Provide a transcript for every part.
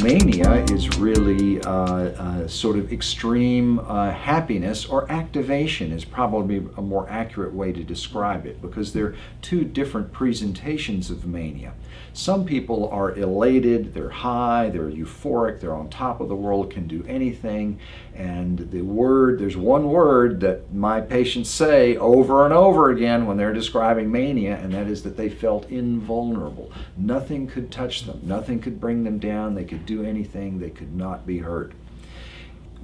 Mania is really sort of extreme happiness, or activation is probably a more accurate way to describe it, because there are two different presentations of mania. Some people are elated, they're high, they're euphoric, they're on top of the world, can do anything, and there's one word that my patients say over and over again when they're describing mania, and that is that they felt invulnerable. Nothing could touch them, nothing could bring them down, they could do anything, they could not be hurt.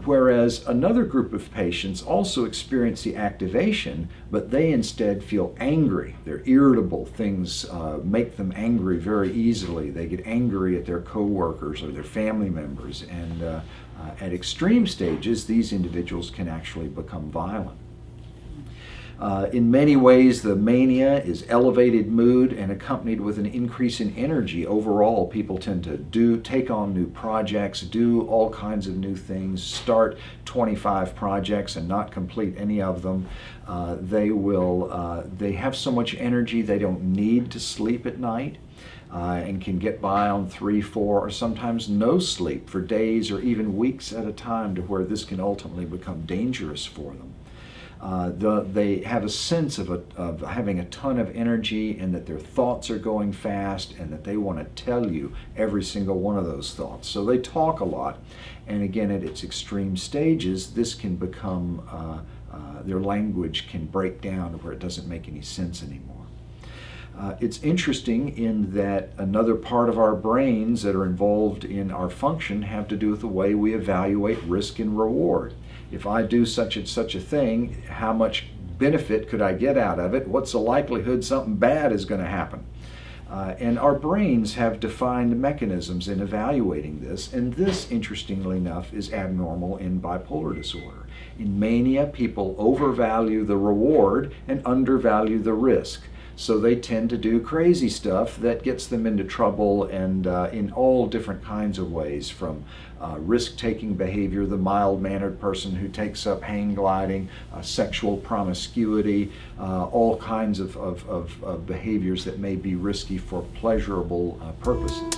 Whereas another group of patients also experience the activation, but they instead feel angry. They're irritable. Things make them angry very easily. They get angry at their coworkers or their family members, and at extreme stages, these individuals can actually become violent. In many ways, the mania is elevated mood and accompanied with an increase in energy. Overall, people tend to take on new projects, do all kinds of new things, start 25 projects and not complete any of them. They have so much energy they don't need to sleep at night. And can get by on 3, 4, or sometimes no sleep for days or even weeks at a time, to where this can ultimately become dangerous for them. They have a sense of having a ton of energy, and that their thoughts are going fast, and that they want to tell you every single one of those thoughts. So they talk a lot, and again, at its extreme stages, this can become, their language can break down to where it doesn't make any sense anymore. It's interesting in that another part of our brains that are involved in our function have to do with the way we evaluate risk and reward. If I do such and such a thing, how much benefit could I get out of it? What's the likelihood something bad is going to happen? And our brains have defined mechanisms in evaluating this, and this, interestingly enough, is abnormal in bipolar disorder. In mania, people overvalue the reward and undervalue the risk. So they tend to do crazy stuff that gets them into trouble, and in all different kinds of ways, from risk-taking behavior, the mild-mannered person who takes up hang gliding, sexual promiscuity, all kinds of behaviors that may be risky for pleasurable purposes.